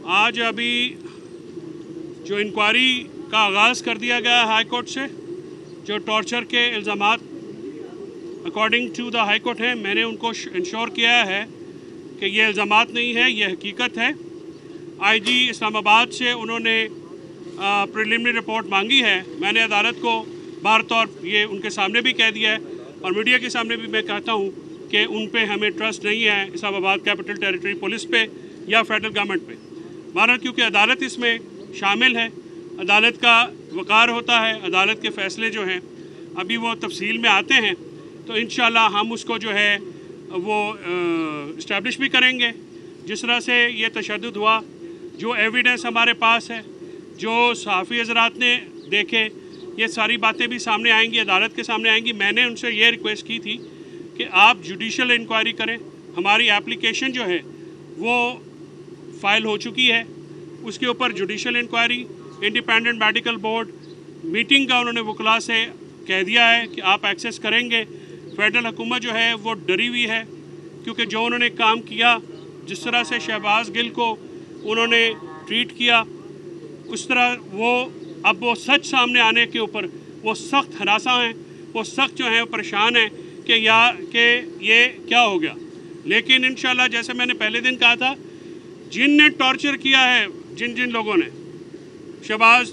आज अभी जो इंक्वायरी का आगाज़ कर दिया गया हाई कोर्ट से, जो टॉर्चर के इल्ज़ामात according to the high court हैं, मैंने उनको इंश्योर किया है कि ये इल्ज़ामात नहीं है, ये हकीकत है। आईजी इस्लामाबाद से उन्होंने प्रिलिमिनरी रिपोर्ट मांगी है। मैंने अदालत को बार तौर ये उनके सामने भी कह दिया है और मीडिया के सामने भी मैं कहता हूँ कि उन पे हमें ट्रस्ट नहीं है, इस्लामाबाद कैपिटल टेरिटरी पुलिस पे या फेडरल गवर्नमेंट पे। भारत क्योंकि अदालत इसमें शामिल है, अदालत का वक़ार होता है, अदालत के फ़ैसले जो हैं अभी वो तफसील में आते हैं, तो इंशाल्लाह हम उसको जो है वो इस्टेब्लिश भी करेंगे। जिस तरह से ये तशद्दुद हुआ, जो एविडेंस हमारे पास है, जो सहाफ़ी हज़रात ने देखे, ये सारी बातें भी सामने आएंगी, अदालत के सामने आएंगी। मैंने उनसे ये रिक्वेस्ट की थी कि आप जुडिशल इंक्वायरी करें। हमारी एप्लीकेशन जो है वो फ़ाइल हो चुकी है, उसके ऊपर judicial inquiry, independent medical board meeting का उन्होंने वकला से कह दिया है कि आप एक्सेस करेंगे। फेडरल हुकूमत जो है वो डरी हुई है, क्योंकि जो उन्होंने काम किया, जिस तरह से शहबाज गिल को उन्होंने ट्रीट किया, उस तरह अब वो सच सामने आने के ऊपर वो सख्त हरासा हैं, वो सख्त जो हैं परेशान हैं कि ये क्या हो गया। लेकिन इंशाल्लाह जैसे मैंने पहले दिन कहा था, जिनने टॉर्चर किया है, जिन लोगों ने शहबाज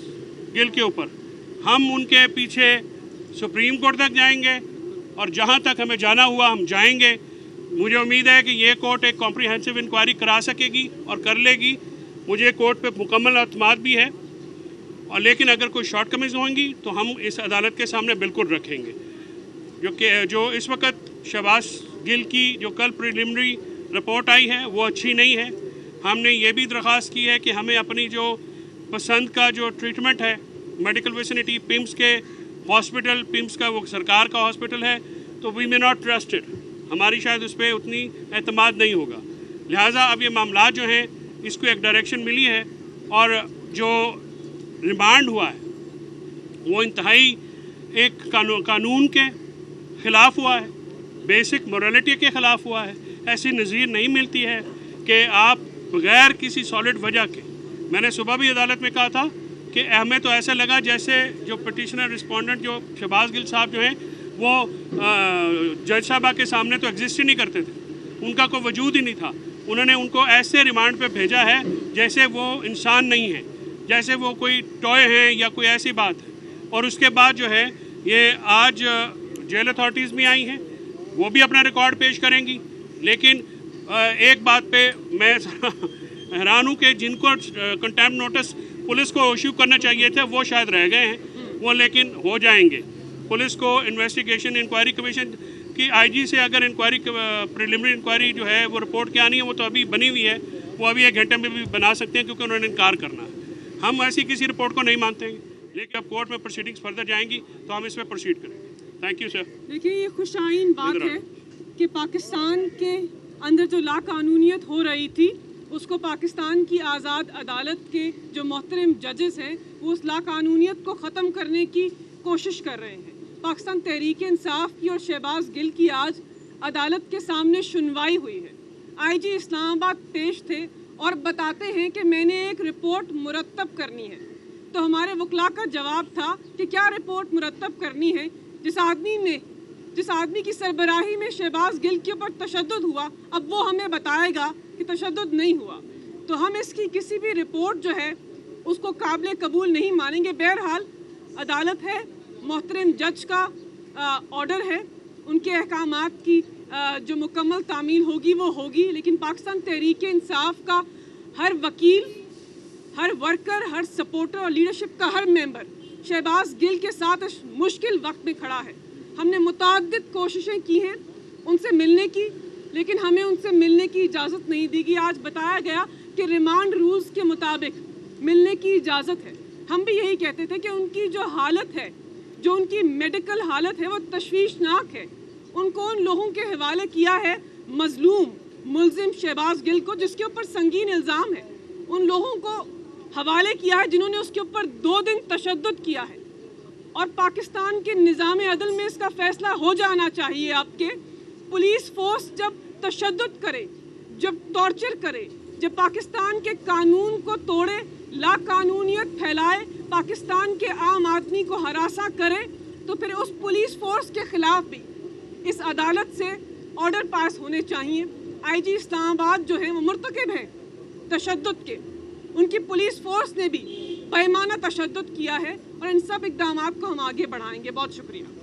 गिल के ऊपर, हम उनके पीछे सुप्रीम कोर्ट तक जाएंगे और जहां तक हमें जाना हुआ हम जाएंगे। मुझे उम्मीद है कि ये कोर्ट एक कॉम्प्रिहेंसिव इंक्वायरी करा सकेगी और कर लेगी। मुझे कोर्ट पे मुकम्मल अतमाद भी है, और लेकिन अगर कोई शॉर्टकमिंग्स होंगी तो हम इस अदालत के सामने बिल्कुल रखेंगे। जो इस वक्त शहबाज गिल की जो कल प्रिलिमिनरी रिपोर्ट आई है वो अच्छी नहीं है। हमने ये भी दरख्वास्त की है कि हमें अपनी जो पसंद का जो ट्रीटमेंट है, मेडिकल विसिनिटी पिम्स के हॉस्पिटल, पिम्स का वो सरकार का हॉस्पिटल है, तो वी मे नॉट ट्रस्टेड, हमारी शायद उस पर उतनी एतमाद नहीं होगा। लिहाजा अब ये मामला जो हैं इसको एक डायरेक्शन मिली है, और जो रिमांड हुआ है वो इंतहाई एक कानून के ख़िलाफ़ हुआ है, बेसिक मोरालिटी के ख़िलाफ़ हुआ है। ऐसी नज़ीर नहीं मिलती है कि आप बग़ैर किसी सॉलिड वजह के, मैंने सुबह भी अदालत में कहा था कि हमें तो ऐसा लगा जैसे जो पिटिशनर रिस्पोंडेंट जो शहबाज गिल साहब जो हैं वो जज साहबा के सामने तो एग्जिस्ट ही नहीं करते थे, उनका कोई वजूद ही नहीं था। उन्होंने उनको ऐसे रिमांड पे भेजा है जैसे वो इंसान नहीं है, जैसे वो कोई टॉय हैं या कोई ऐसी बात है। और उसके बाद जो है ये आज जेल अथॉरिटीज़ भी आई हैं, वो भी अपना रिकॉर्ड पेश करेंगी। लेकिन एक बात पे मैं हैरान हूँ कि जिनको कंटेम्प्ट नोटिस पुलिस को इशू करना चाहिए थे वो शायद रह गए हैं, वो लेकिन हो जाएंगे। पुलिस को इन्वेस्टिगेशन इंक्वायरी कमीशन की आईजी से अगर इंक्वायरी प्रिलिमिनरी इंक्वायरी जो है वो रिपोर्ट क्या आनी है, वो तो अभी बनी हुई है, वो अभी 1 घंटे में भी बना सकते हैं क्योंकि उन्होंने इनकार करना है। हम ऐसी किसी रिपोर्ट को नहीं मानते हैं, लेकिन अब कोर्ट में प्रोसीडिंग्स फर्दर जाएंगी तो हम इस पर प्रोसीड करेंगे। Thank you sir. देखिए, ये खुशाइन बात है कि पाकिस्तान के अंदर जो लाकानूनियत हो रही थी उसको पाकिस्तान की आज़ाद अदालत के जो मोहतरम जजेस हैं वो उस लाकानूनियत को ख़त्म करने की कोशिश कर रहे हैं। पाकिस्तान तहरीक इंसाफ की और शहबाज गिल की आज अदालत के सामने सुनवाई हुई है। आईजी इस्लामाबाद पेश थे और बताते हैं कि मैंने एक रिपोर्ट मुरतब करनी है। तो हमारे वकला का जवाब था कि क्या रिपोर्ट मुरतब करनी है? जिस आदमी की सरबराही में शहबाज गिल के ऊपर तशद्दुद हुआ, अब वो हमें बताएगा कि तशद्दुद नहीं हुआ, तो हम इसकी किसी भी रिपोर्ट जो है उसको काबिल कबूल नहीं मानेंगे। बहरहाल अदालत है, मोहतरम जज का ऑर्डर है, उनके अहकामात की जो मुकम्मल तामील होगी वो होगी। लेकिन पाकिस्तान तहरीक इंसाफ का हर वकील, हर वर्कर, हर सपोर्टर और लीडरशिप का हर मेंबर शहबाज गिल के साथ इस मुश्किल वक्त में खड़ा है। हमने मुतअद्दिद कोशिशें की हैं उनसे मिलने की, लेकिन हमें उनसे मिलने की इजाज़त नहीं दी गई। आज बताया गया कि रिमांड रूल्स के मुताबिक मिलने की इजाज़त है। हम भी यही कहते थे कि उनकी जो हालत है, जो उनकी मेडिकल हालत है वो तशवीशनाक है। उनको उन लोगों के हवाले किया है, मजलूम मुलजिम शहबाज गिल को, जिसके ऊपर संगीन इल्ज़ाम है, उन लोगों को हवाले किया है जिन्होंने उसके ऊपर 2 दिन तशद्दुद किया है। और पाकिस्तान के निज़ाम अदल में इसका फ़ैसला हो जाना चाहिए। आपके पुलिस फोर्स जब तशद्दुद करे, जब टॉर्चर करे, جب پاکستان کے قانون کو توڑے، لا قانونیت پھیلائے، پاکستان کے عام آدمی کو ہراساں کرے، تو پھر اس پولیس فورس کے خلاف بھی اس عدالت سے آرڈر پاس ہونے چاہیے۔ آئی جی اسلام آباد جو ہیں وہ مرتکب ہیں تشدد کے، ان کی پولیس فورس نے بھی پیمانہ تشدد کیا ہے، اور ان سب اقدامات کو ہم آگے بڑھائیں گے۔ بہت شکریہ۔